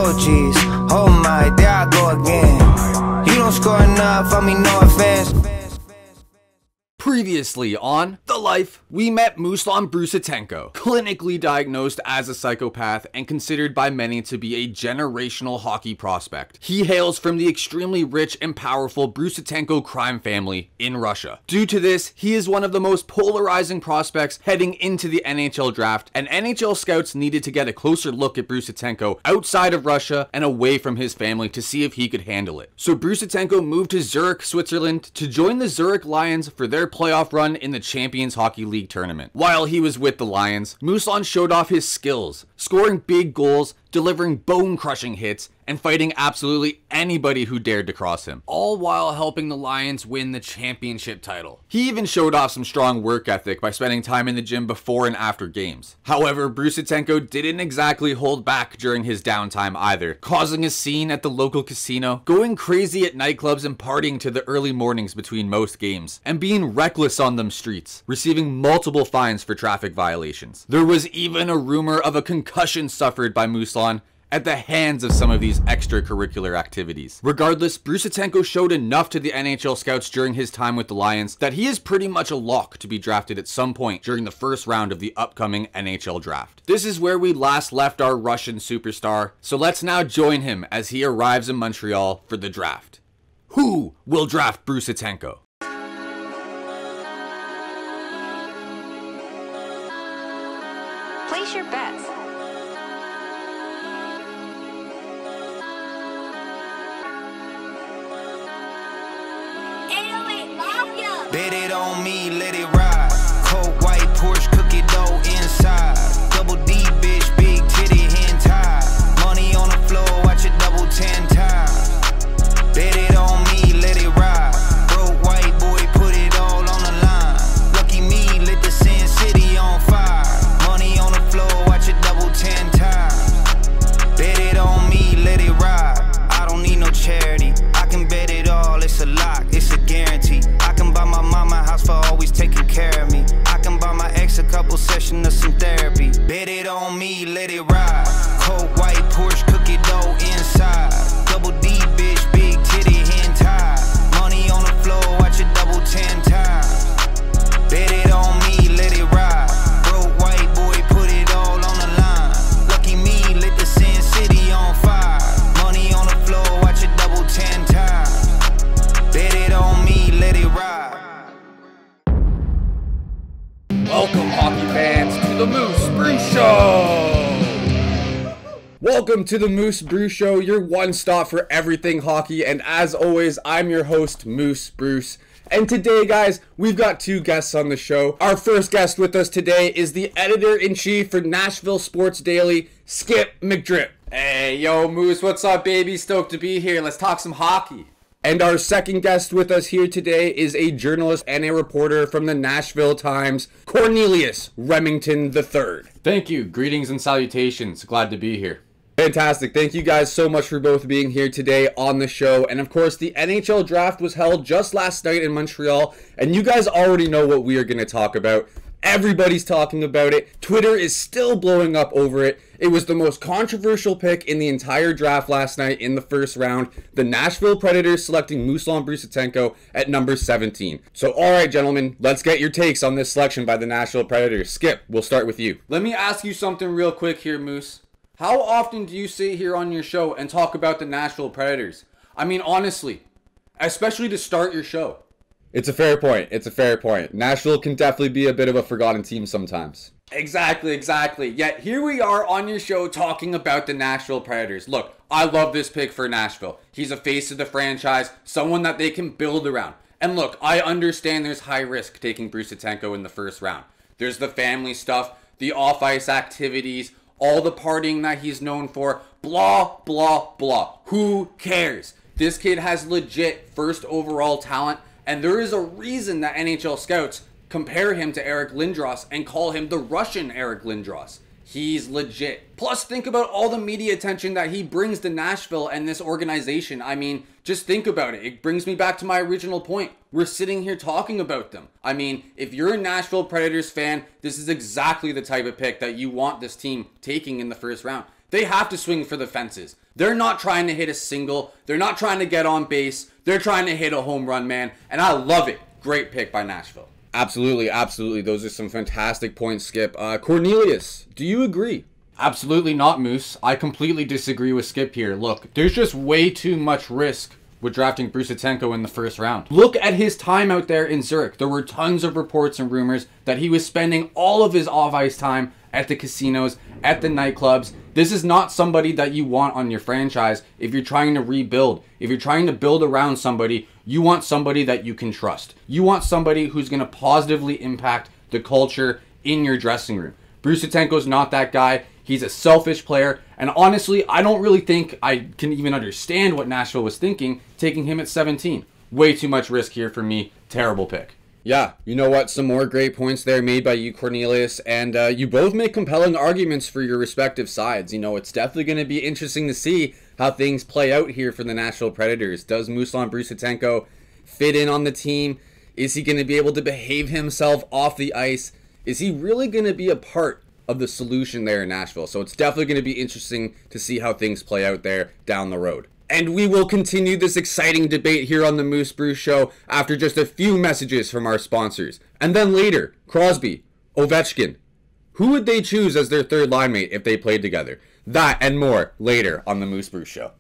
Oh jeez, oh my, there I go again. You don't score enough for me, no offense. Previously on The Life, we met Mooselan Brucetenko, clinically diagnosed as a psychopath and considered by many to be a generational hockey prospect. He hails from the extremely rich and powerful Brucetenko crime family in Russia. Due to this, he is one of the most polarizing prospects heading into the NHL draft, and NHL scouts needed to get a closer look at Brucetenko outside of Russia and away from his family to see if he could handle it. So Brucetenko moved to Zurich, Switzerland to join the Zurich Lions for their playoff run in the Champions Hockey League tournament. While he was with the Lions, Mooselan showed off his skills, scoring big goals, delivering bone-crushing hits, and fighting absolutely anybody who dared to cross him, all while helping the Lions win the championship title. He even showed off some strong work ethic by spending time in the gym before and after games. However, Brucetenko didn't exactly hold back during his downtime either, causing a scene at the local casino, going crazy at nightclubs and partying to the early mornings between most games, and being reckless on them streets, receiving multiple fines for traffic violations. There was even a rumor of a concussion suffered by Mooselan at the hands of some of these extracurricular activities. Regardless, Brucetenko showed enough to the NHL scouts during his time with the Lions that he is pretty much a lock to be drafted at some point during the first round of the upcoming NHL draft. This is where we last left our Russian superstar, so let's now join him as he arrives in Montreal for the draft. Who will draft Brucetenko? Place your bets. Bet it on me, let it ride. Cold white Porsche, cookie dough inside. Double D bitch, big titty hen tie. Money on the floor, watch it double 10 times. Bet it on me, let it ride. Broke white boy, put it all on the line. Lucky me, lit the Sin City on fire. Money on the floor, watch it double 10 times. Bet it on me, let it ride. I don't need no charity. I can bet it all, it's a lock, it's a guarantee. I can buy my mama a house for always taking care of me. I can buy my ex a couple sessions of some therapy. Bet it on me, let it ride. Cold white Porsche, cookie dough inside. Double D bitch, big titty hen tie. Money on the floor, watch it double 10 times. Bet it on me, let it ride. Broke white boy, put it all on the line. Lucky me, lit the Sin City on fire. Money on the floor, watch it double 10 times. Bet it on me, let it ride. Welcome, hockey fans, to the MooseBruce Show! Welcome to the MooseBruce Show, your one-stop for everything hockey, and as always, I'm your host, MooseBruce. And today, guys, we've got two guests on the show. Our first guest with us today is the editor-in-chief for Nashville Sports Daily, Skip McDrip. Hey, yo, Moose, what's up, baby? Stoked to be here. Let's talk some hockey. And our second guest with us here today is a journalist and a reporter from the Nashville Times, Cornelius Remington III. Thank you. Greetings and salutations. Glad to be here. Fantastic. Thank you guys so much for both being here today on the show. And of course, the NHL draft was held just last night in Montreal, and you guys already know what we are going to talk about. Everybody's talking about it. Twitter is still blowing up over it. It was the most controversial pick in the entire draft last night in the first round. The Nashville Predators selecting Mooselan Brucetenko at number 17. So, all right, gentlemen, let's get your takes on this selection by the Nashville Predators. Skip, we'll start with you. Let me ask you something real quick here, Moose. How often do you sit here on your show and talk about the Nashville Predators? I mean, honestly, especially to start your show. It's a fair point. It's a fair point. Nashville can definitely be a bit of a forgotten team sometimes. Exactly. Yet here we are on your show talking about the Nashville Predators. Look, I love this pick for Nashville. He's a face of the franchise, someone that they can build around. And look, I understand there's high risk taking Brucetenko in the first round. There's the family stuff, the off-ice activities, all the partying that he's known for, blah, blah, blah. Who cares? This kid has legit first overall talent. And there is a reason that NHL scouts compare him to Eric Lindros and call him the Russian Eric Lindros. He's legit. Plus, think about all the media attention that he brings to Nashville and this organization. I mean, just think about it. It brings me back to my original point. We're sitting here talking about them. I mean, if you're a Nashville Predators fan, this is exactly the type of pick that you want this team taking in the first round. They have to swing for the fences. They're not trying to hit a single. They're not trying to get on base. They're trying to hit a home run, man. And I love it. Great pick by Nashville. Absolutely, absolutely. Those are some fantastic points, Skip. Cornelius, do you agree? Absolutely not, Moose. I completely disagree with Skip here. Look, there's just way too much risk with drafting Brucetenko in the first round. Look at his time out there in Zurich. There were tons of reports and rumors that he was spending all of his off-ice time at the casinos, at the nightclubs. This is not somebody that you want on your franchise if you're trying to rebuild. If you're trying to build around somebody, you want somebody that you can trust. You want somebody who's going to positively impact the culture in your dressing room. Brucetenko's not that guy. He's a selfish player, and honestly, I don't really think I can even understand what Nashville was thinking, taking him at 17. Way too much risk here for me. Terrible pick. Yeah, you know what? Some more great points there made by you, Cornelius, and you both make compelling arguments for your respective sides. You know, it's definitely going to be interesting to see how things play out here for the Nashville Predators. Does Mooselan Brucetenko fit in on the team? Is he going to be able to behave himself off the ice? Is he really going to be a part of the solution there in Nashville? So it's definitely going to be interesting to see how things play out there down the road. And we will continue this exciting debate here on the MooseBruce Show after just a few messages from our sponsors. And then later, Crosby, Ovechkin. Who would they choose as their third line mate if they played together? That and more later on the MooseBruce Show.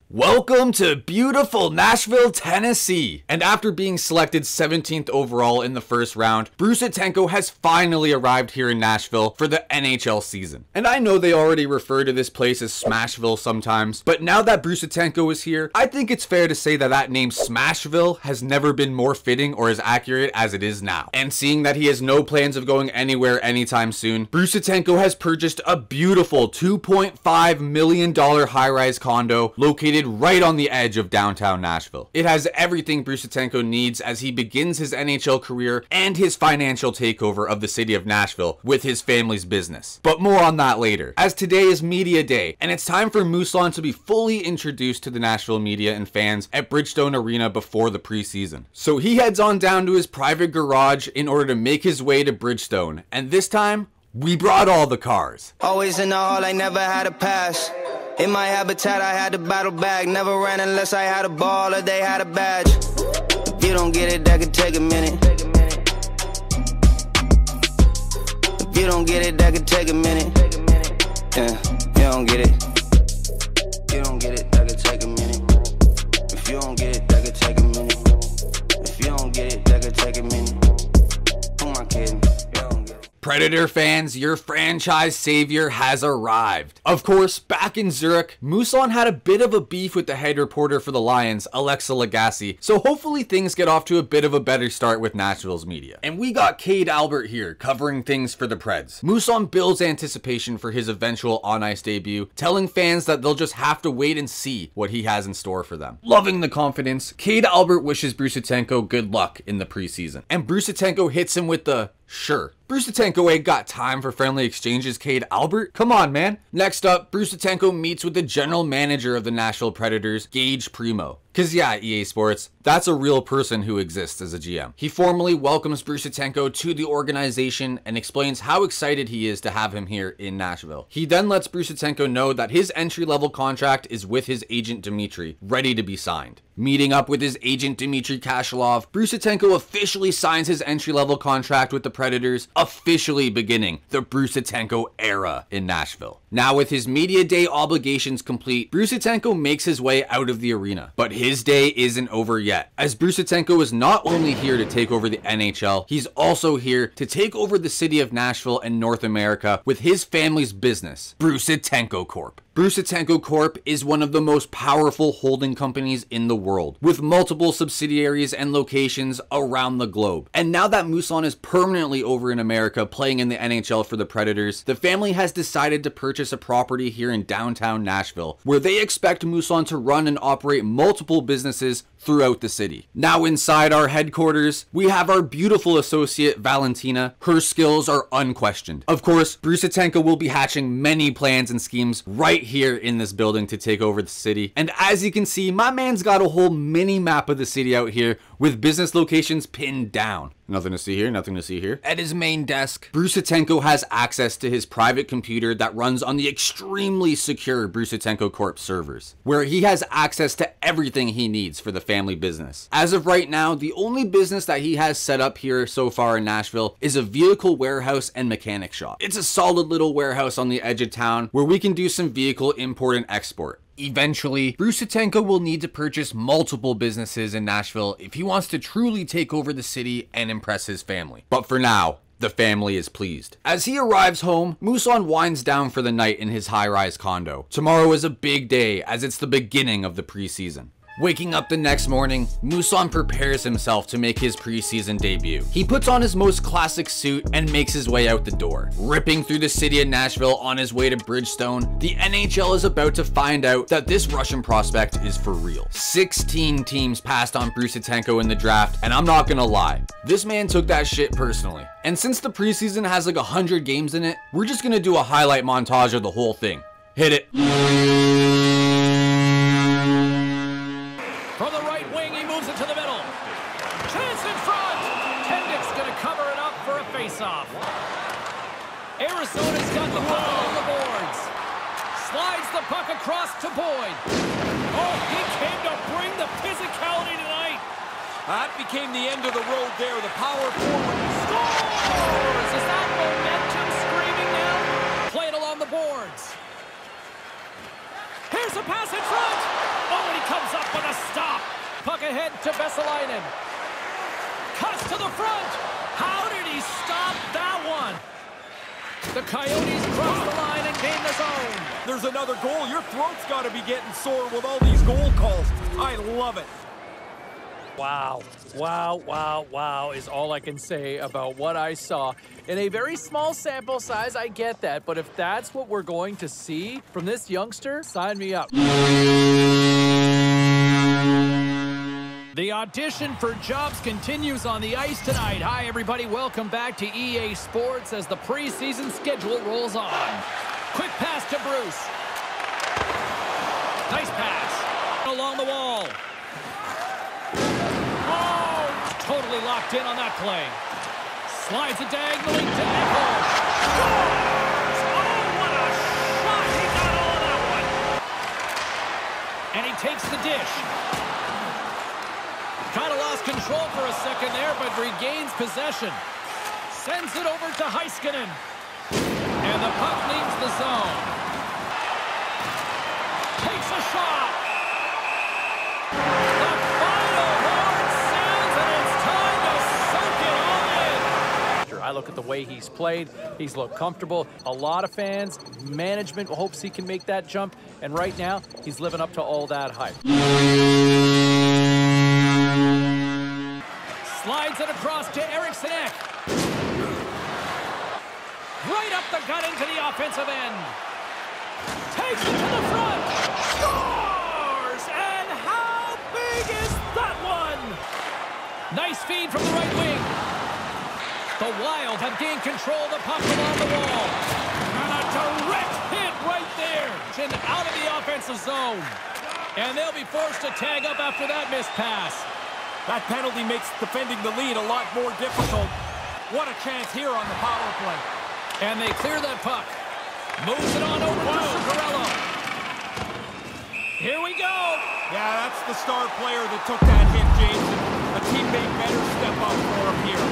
Welcome to beautiful Nashville, Tennessee. And after being selected 17th overall in the first round, Brucetenko has finally arrived here in Nashville for the NHL season. And I know they already refer to this place as Smashville sometimes, but now that Brucetenko is here, I think it's fair to say that that name Smashville has never been more fitting or as accurate as it is now. And seeing that he has no plans of going anywhere anytime soon, Brucetenko has purchased a beautiful $2.5 million high-rise condo located right on the edge of downtown Nashville. It has everything Brucetenko needs as he begins his NHL career and his financial takeover of the city of Nashville with his family's business. But more on that later, as today is media day, and it's time for Mooselan to be fully introduced to the Nashville media and fans at Bridgestone Arena before the preseason. So he heads on down to his private garage in order to make his way to Bridgestone, and this time, we brought all the cars. Always in the hall, I never had a pass. In my habitat, I had to battle back. Never ran unless I had a ball or they had a badge. If you don't get it, that could take a minute. If you don't get it, that could take a minute. Yeah, you don't get it. You don't get it, that could take a minute. If you don't get it, that could take a minute. If you don't get it, that could take a minute. Who am I kidding? Predator fans, your franchise savior has arrived. Of course, back in Zurich, Mooselan had a bit of a beef with the head reporter for the Lions, Alexa Lagasse, so hopefully things get off to a bit of a better start with Nashville's media. And we got Cade Albert here, covering things for the Preds. Mooselan builds anticipation for his eventual on-ice debut, telling fans that they'll just have to wait and see what he has in store for them. Loving the confidence, Cade Albert wishes Brucetenko good luck in the preseason. And Brucetenko hits him with the sure. Brucetenko ain't got time for friendly exchanges, Cade Albert. Come on, man. Next up, Brucetenko meets with the general manager of the Nashville Predators, Gage Primo. Cause yeah, EA Sports, that's a real person who exists as a GM. He formally welcomes Brucetenko to the organization and explains how excited he is to have him here in Nashville. He then lets Brucetenko know that his entry-level contract is with his agent Dmitry, ready to be signed. Meeting up with his agent Dmitry Kashelov, Brucetenko officially signs his entry-level contract with the Predators, officially beginning the Brucetenko era in Nashville. Now with his media day obligations complete, Brucetenko makes his way out of the arena. But his day isn't over yet, as Brucetenko is not only here to take over the NHL, he's also here to take over the city of Nashville and North America with his family's business, BRUCETENKO Corp. BRUCETENKO Corp is one of the most powerful holding companies in the world, with multiple subsidiaries and locations around the globe. And now that Mooselan is permanently over in America playing in the NHL for the Predators, the family has decided to purchase a property here in downtown Nashville, where they expect Mooselan to run and operate multiple businesses throughout the city. Now inside our headquarters, we have our beautiful associate Valentina. Her skills are unquestioned. Of course, Brucetenko will be hatching many plans and schemes right here in this building to take over the city. And as you can see, my man's got a whole mini map of the city out here with business locations pinned down. Nothing to see here, nothing to see here. At his main desk, Brucetenko has access to his private computer that runs on the extremely secure BRUCETENKO Corp servers, where he has access to everything he needs for the family business. As of right now, the only business that he has set up here so far in Nashville is a vehicle warehouse and mechanic shop. It's a solid little warehouse on the edge of town where we can do some vehicle import and export. Eventually, Brucetenko will need to purchase multiple businesses in Nashville if he wants to truly take over the city and impress his family. But for now, the family is pleased. As he arrives home, Mooselan winds down for the night in his high-rise condo. Tomorrow is a big day as it's the beginning of the preseason. Waking up the next morning, Mooselan prepares himself to make his preseason debut. He puts on his most classic suit and makes his way out the door. Ripping through the city of Nashville on his way to Bridgestone, the NHL is about to find out that this Russian prospect is for real. 16 teams passed on Brucetenko in the draft, and I'm not gonna lie, this man took that shit personally. And since the preseason has like 100 games in it, we're just gonna do a highlight montage of the whole thing. Hit it. From the right wing, he moves it to the middle. Chance in front. Hendrick's going to cover it up for a faceoff. Arizona's got the puck on the boards. Slides the puck across to Boyd. Oh, he came to bring the physicality tonight. That became the end of the road there. The power forward Scores! Is that momentum screaming now? Played along the boards. Here's a pass in front. Oh, and he comes up with a stop. Puck ahead to Vesalainen. Cuts to the front. How did he stop that one? The Coyotes cross the line and gain the zone. There's another goal. Your throat's got to be getting sore with all these goal calls. I love it. Wow, wow, wow, wow is all I can say about what I saw. In a very small sample size, I get that, but if that's what we're going to see from this youngster, sign me up. The audition for jobs continues on the ice tonight. Hi, everybody. Welcome back to EA Sports as the preseason schedule rolls on. Quick pass to Bruce. Nice pass. Along the wall. Totally locked in on that play. Slides it diagonally to Echo. Scores! Oh, what a shot! He got all of that one. And he takes the dish. Kind of lost control for a second there, but regains possession. Sends it over to Heiskanen. And the puck leaves the zone. Takes a shot. I look at the way he's played. He's looked comfortable. A lot of fans, management hopes he can make that jump. And right now, he's living up to all that hype. Slides it across to Eriksson Ek. Right up the gut into the offensive end. Takes it to the front. Scores! And how big is that one? Nice feed from the right wing. The Wild have gained control of the puck along the wall. And a direct hit right there. And out of the offensive zone. And they'll be forced to tag up after that missed pass. That penalty makes defending the lead a lot more difficult. What a chance here on the power play. And they clear that puck. Moves it on over to Zuccarello. Here we go. Yeah, that's the star player that took that hit, James. A teammate better step up for him here.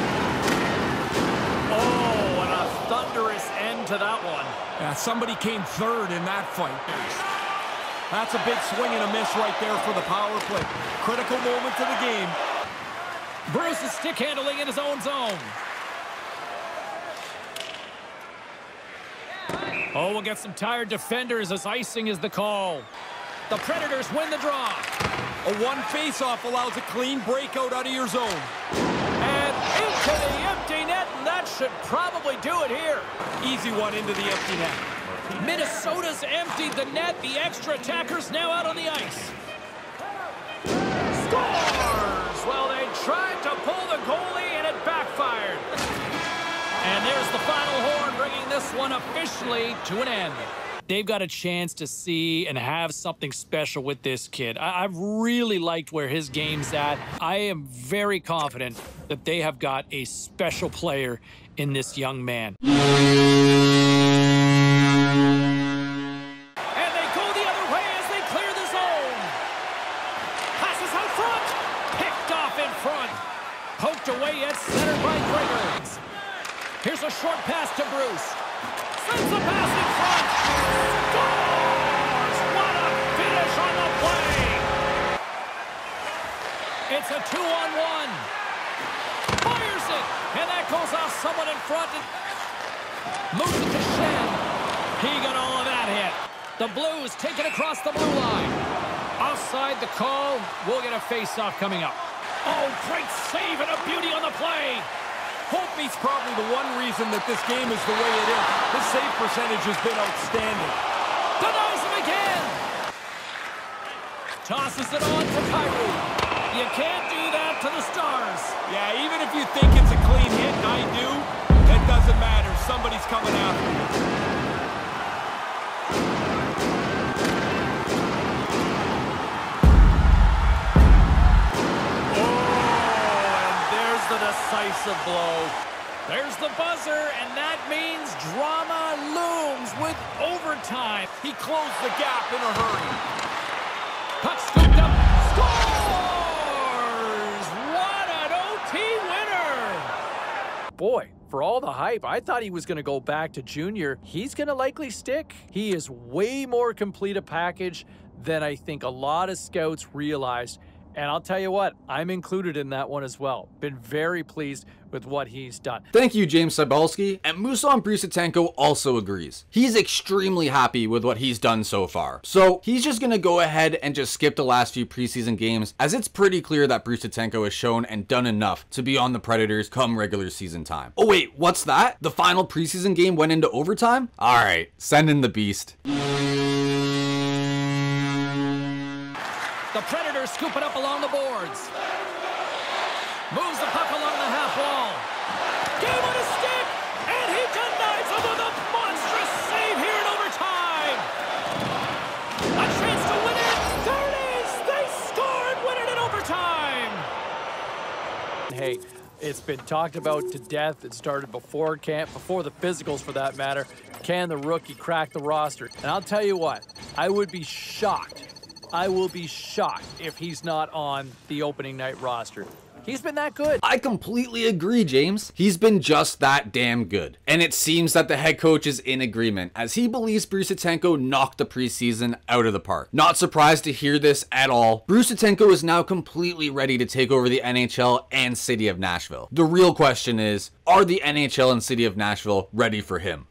Oh, and a thunderous end to that one. Yeah, somebody came third in that fight. That's a big swing and a miss right there for the power play. Critical moment of the game. Bruce is stick handling in his own zone. Oh, we'll get some tired defenders as icing is the call. The Predators win the draw. A one face-off allows a clean breakout out of your zone. And into the empty net, and that should probably do it here. Easy one into the empty net. Minnesota's emptied the net. The extra attackers now out on the ice. Scores! Well, they tried to pull the goalie, and it backfired. And there's the final horn, bringing this one officially to an end. they've got a chance to see and have something special with this kid. I've really liked where his game's at. I am very confident that they have got a special player in this young man. And they go the other way as they clear the zone. Passes out front. Picked off in front. Poked away at center by Gregor. Here's a short pass to Bruce. Sends the pass in front. Scores! What a finish on the play! It's a 2-on-1. Fires it, and that goes off someone in front. Moves it to Shen. He got all of that hit. The Blues take it across the blue line. Offside the call. We'll get a face-off coming up. Oh, great save and a beauty on the play. Holtby's probably the one reason that this game is the way it is. His save percentage has been outstanding. Denies him again. Tosses it on for Kyrie. You can't do that to the Stars. Yeah, even if you think it's a clean hit, and I do, it doesn't matter. Somebody's coming after you. Decisive blow. There's the buzzer, and that means drama looms with overtime. He closed the gap in a hurry. Puck scooped up. Scores! What an OT winner! Boy, for all the hype, I thought he was going to go back to junior. He's going to likely stick. He is way more complete a package than I think a lot of scouts realized. And I'll tell you what, I'm included in that one as well. Been very pleased with what he's done. Thank you, James Cybulski. And Mooselan Brucetenko also agrees. He's extremely happy with what he's done so far. So he's just going to go ahead and just skip the last few preseason games, as it's pretty clear that Brucetenko has shown and done enough to be on the Predators come regular season time. Oh wait, what's that? The final preseason game went into overtime? Alright, send in the beast. The Predators scoop it up along the boards. Moves the puck along the half wall. Game on his stick, and he denies him with a monstrous save here in overtime. A chance to win it. There it is. They score and win it in overtime. Hey, it's been talked about to death. It started before camp, before the physicals for that matter. Can the rookie crack the roster? And I'll tell you what, I would be shocked. I will be shocked if he's not on the opening night roster. He's been that good. I completely agree, James. He's been just that damn good. And it seems that the head coach is in agreement, as he believes Brucetenko knocked the preseason out of the park. Not surprised to hear this at all. Brucetenko is now completely ready to take over the NHL and city of Nashville. The real question is, are the NHL and city of Nashville ready for him?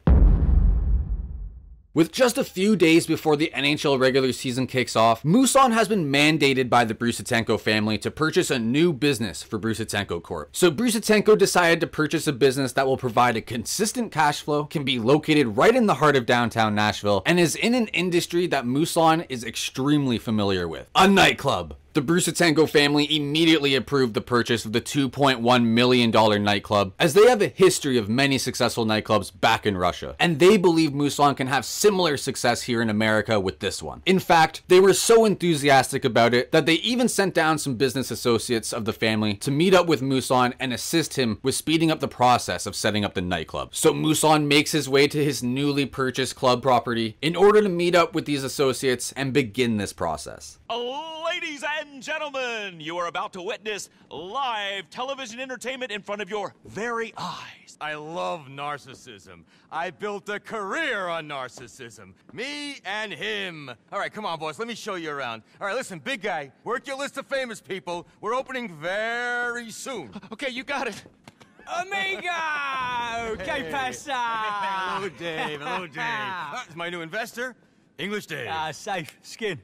With just a few days before the NHL regular season kicks off, Mooselan has been mandated by the Brucetenko family to purchase a new business for BRUCETENKO Corp. So Brucetenko decided to purchase a business that will provide a consistent cash flow, can be located right in the heart of downtown Nashville, and is in an industry that Mooselan is extremely familiar with: a nightclub. The Brucetenko family immediately approved the purchase of the $2.1 million nightclub, as they have a history of many successful nightclubs back in Russia, and they believe Mooselan can have similar success here in America with this one. In fact, they were so enthusiastic about it that they even sent down some business associates of the family to meet up with Mooselan and assist him with speeding up the process of setting up the nightclub. So Mooselan makes his way to his newly purchased club property in order to meet up with these associates and begin this process. Ladies and gentlemen, you are about to witness live television entertainment in front of your very eyes. I love narcissism. I built a career on narcissism. Me and him. All right, come on, boys. Let me show you around. All right, listen, big guy. Work your list of famous people. We're opening very soon. Okay, you got it. Amigo! Que pasa? Hello, Dave. Hello, Dave. This is my new investor, English Dave. Safe. Skin.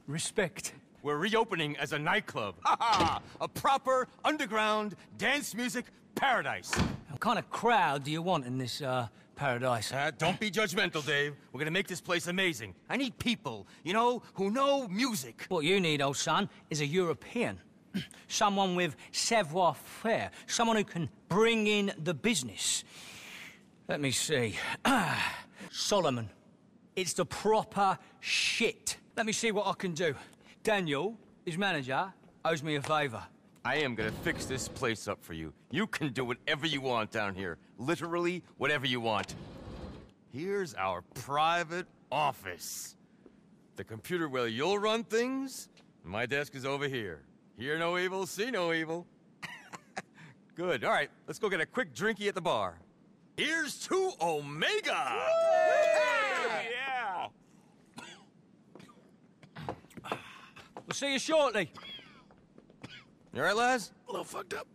Respect. We're reopening as a nightclub. A proper underground dance music paradise. What kind of crowd do you want in this paradise? Don't be judgmental, Dave. We're gonna make this place amazing. I need people, you know, who know music. What you need, old son, is a European. Someone with savoir-faire. Someone who can bring in the business. Let me see. Solomon. It's the proper shit. Let me see what I can do. Daniel, his manager, owes me a favor. I am gonna fix this place up for you. You can do whatever you want down here. Literally, whatever you want. Here's our private office. The computer where you'll run things, my desk is over here. Hear no evil, see no evil. Good, all right, let's go get a quick drinky at the bar. Here's to Omega! Yeah! We'll see you shortly. You all right, lads? A little fucked up.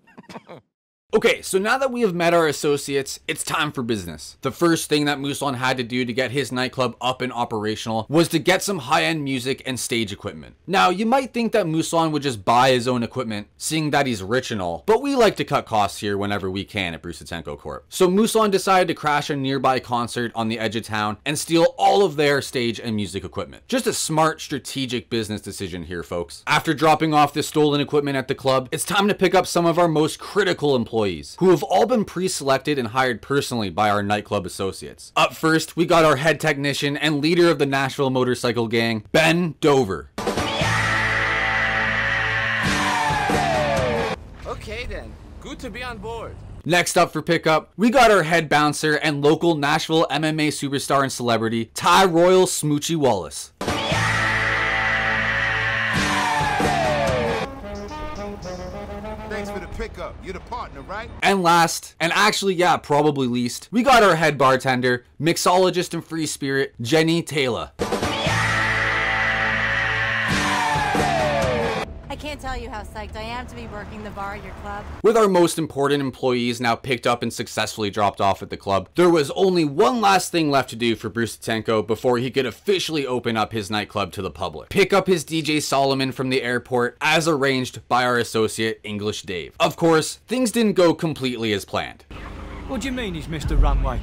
Okay, so now that we have met our associates, it's time for business. The first thing that Mooselan had to do to get his nightclub up and operational was to get some high-end music and stage equipment. Now, you might think that Mooselan would just buy his own equipment, seeing that he's rich and all, but we like to cut costs here whenever we can at BRUCETENKO Corp. So Mooselan decided to crash a nearby concert on the edge of town and steal all of their stage and music equipment. Just a smart, strategic business decision here, folks. After dropping off the stolen equipment at the club, it's time to pick up some of our most critical employees, who have all been pre-selected and hired personally by our nightclub associates. Up first, we got our head technician and leader of the Nashville motorcycle gang, Ben Dover. Okay then, good to be on board. Next up for pickup, we got our head bouncer and local Nashville MMA superstar and celebrity, Ty Royal Smoochie Wallace. Thanks for the pickup. You're the partner, right? And last, and actually, yeah, probably least, we got our head bartender, mixologist and free spirit, Jenny Taylor. I can't tell you how psyched I am to be working the bar at your club. With our most important employees now picked up and successfully dropped off at the club, there was only one last thing left to do for Brucetenko before he could officially open up his nightclub to the public. Pick up his DJ Solomon from the airport as arranged by our associate English Dave. Of course, things didn't go completely as planned. What do you mean he's Mr. Runway?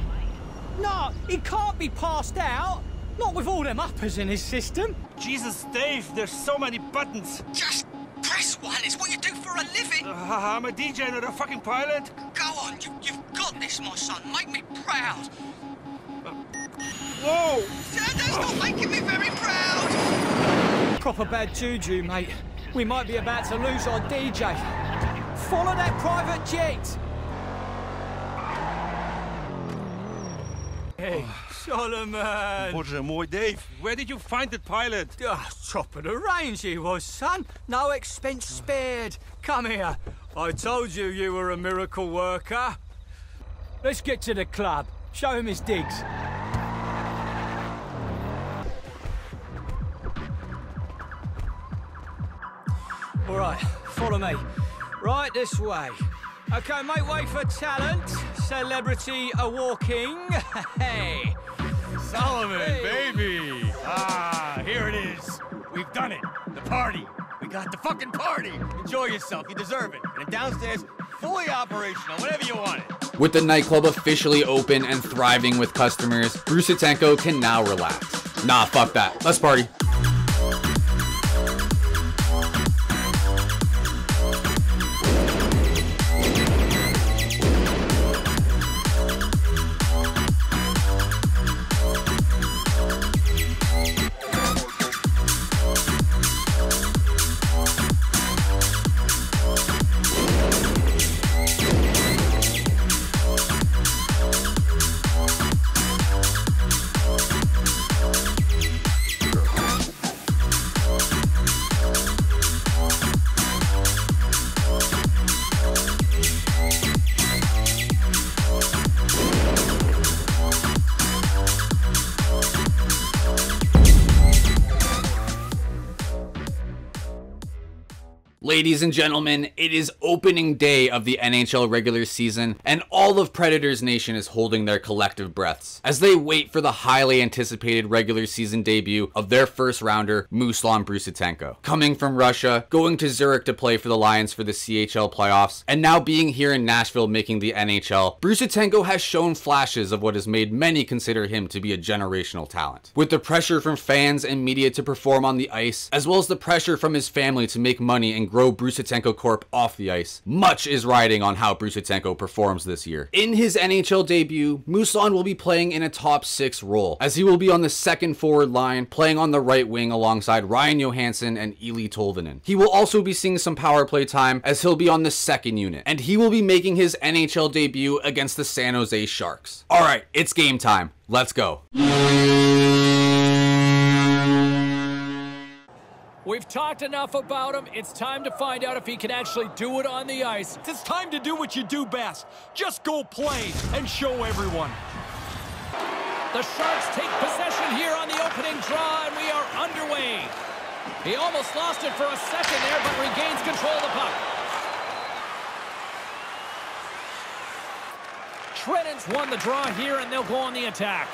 No, he can't be passed out. Not with all them uppers in his system. Jesus, Dave, there's so many buttons. Just press one, it's what you do for a living. I'm a DJ, not a fucking pilot. Go on, you've got this, my son. Make me proud. Whoa! That's not making me very proud. Proper bad juju, mate. We might be about to lose our DJ. Follow that private jet. Hey, Solomon. Boże mój, Dave, where did you find that pilot? Top of the range he was, son. No expense spared. Come here. I told you you were a miracle worker. Let's get to the club. Show him his digs. All right, follow me. Right this way. Okay, make way for talent. Celebrity a-walking. Hey. Solomon, Hey. baby! Ah, here it is. We've done it. The party. We got the fucking party. Enjoy yourself. You deserve it. And downstairs, fully operational, whenever you want it. With the nightclub officially open and thriving with customers, Brucetenko can now relax. Nah, fuck that. Let's party. Ladies and gentlemen, it is opening day of the NHL regular season, and all of Predators Nation is holding their collective breaths as they wait for the highly anticipated regular season debut of their first rounder, Mooselan Brucetenko. Coming from Russia, going to Zurich to play for the Lions for the CHL Playoffs, and now being here in Nashville making the NHL, Brucetenko has shown flashes of what has made many consider him to be a generational talent. With the pressure from fans and media to perform on the ice, as well as the pressure from his family to make money and grow Brucetenko Corp off the ice, much is riding on how Brucetenko performs this year. In his NHL debut, Mooselan will be playing in a top 6 role, as he will be on the second forward line, playing on the right wing alongside Ryan Johansson and Eeli Tolvanen. He will also be seeing some power play time, as he'll be on the second unit, and he will be making his NHL debut against the San Jose Sharks. Alright, it's game time. Let's go. We've talked enough about him. It's time to find out if he can actually do it on the ice. It's time to do what you do best. Just go play and show everyone. The Sharks take possession here on the opening draw, and we are underway. He almost lost it for a second there, but regains control of the puck. Trenton's won the draw here, and they'll go on the attack.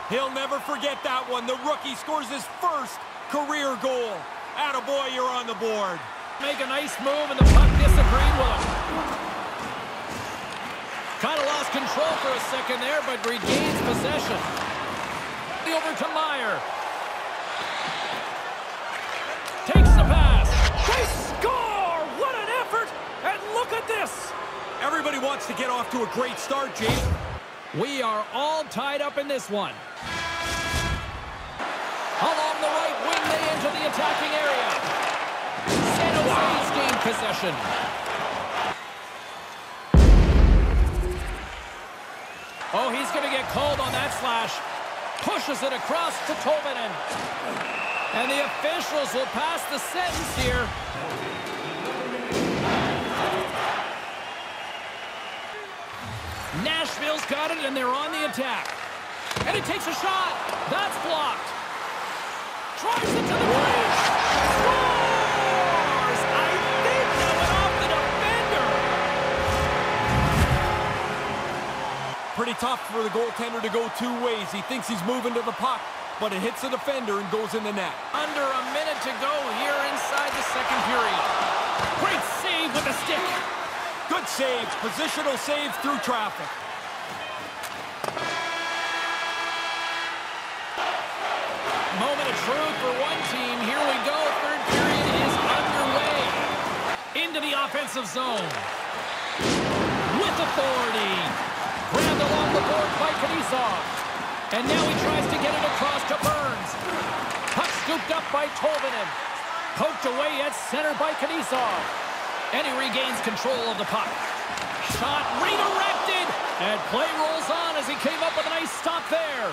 He'll never forget that one. The rookie scores his first career goal. Attaboy, you're on the board. Make a nice move, and the puck disagreed with him. Kind of lost control for a second there, but regains possession. Over to Meyer. Takes the pass. They score! What an effort! And look at this! Everybody wants to get off to a great start, Jake. We are all tied up in this one. Along the right wing, they enter the attacking area. San Jose's gained possession. Oh, he's going to get called on that slash. Pushes it across to Tolvanen. And the officials will pass the sentence here. Nashville's got it, and they're on the attack. And he takes a shot. That's blocked. Drives it to the bridge. Scores! I think that went off the defender. Pretty tough for the goaltender to go 2 ways. He thinks he's moving to the puck, but it hits the defender and goes in the net. Under a minute to go here inside the second period. Great save with the stick. Good save. Positional save through traffic. Moment of truth for one team. Here we go. Third period is underway. Into the offensive zone. With authority. Grabbed along the board by Kaprizov. And now he tries to get it across to Burns. Puck scooped up by Tolvanen. Poked away at center by Kaprizov. And he regains control of the puck. Shot redirected. And play rolls on as he came up with a nice stop there.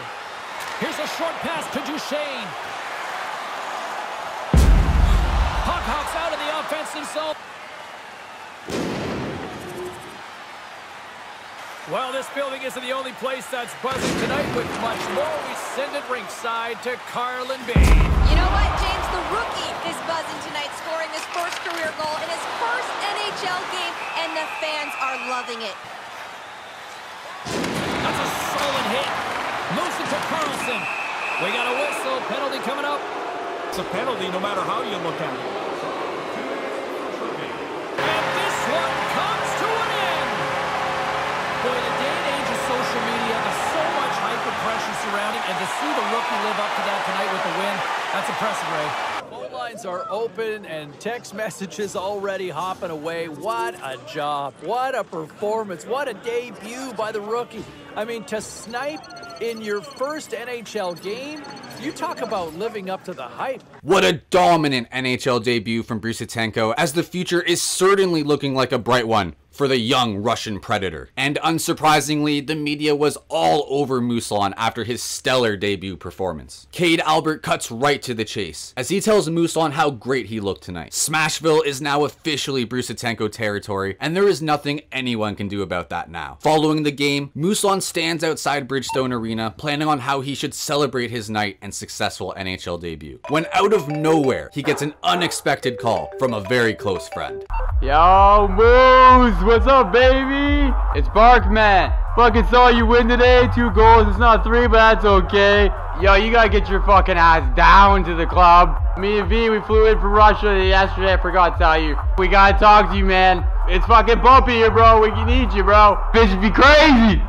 Here's a short pass to Duchesne. Puck hawks out of the offensive zone. Well, this building isn't the only place that's buzzing tonight. With much more, we send it ringside to Carlin B. You know what, James? The rookie is buzzing tonight, scoring his first career goal in his first NHL game, and the fans are loving it. That's a solid hit. Moves it to Carlson. We got a whistle. Penalty coming up. It's a penalty no matter how you look at it. And this one comes to an end. Boy, the day and age of social media, there's so much hyper-pressure surrounding, and to see the rookie live up to that tonight with the win, that's impressive, Ray. Phone lines are open, and text messages already hopping away. What a job. What a performance. What a debut by the rookie. I mean, to snipe in your first NHL game, you talk about living up to the hype. What a dominant NHL debut from Brucetenko, as the future is certainly looking like a bright one for the young Russian Predator. And unsurprisingly, the media was all over Mooselan after his stellar debut performance. Cade Albert cuts right to the chase, as he tells Mooselan how great he looked tonight. Smashville is now officially Brucetenko territory, and there is nothing anyone can do about that now. Following the game, Mooselan stands outside Bridgestone Arena, planning on how he should celebrate his night and successful NHL debut. When out of nowhere, he gets an unexpected call from a very close friend. Yo, Moose! what's up, baby? It's Barkman. Fucking saw you win today. 2 goals. It's not 3, but that's okay. Yo, you gotta get your fucking ass down to the club. Me and V, we flew in from Russia yesterday. I forgot to tell you. We gotta talk to you, man. It's fucking bumpy here, bro. We need you, bro. Bitches be crazy.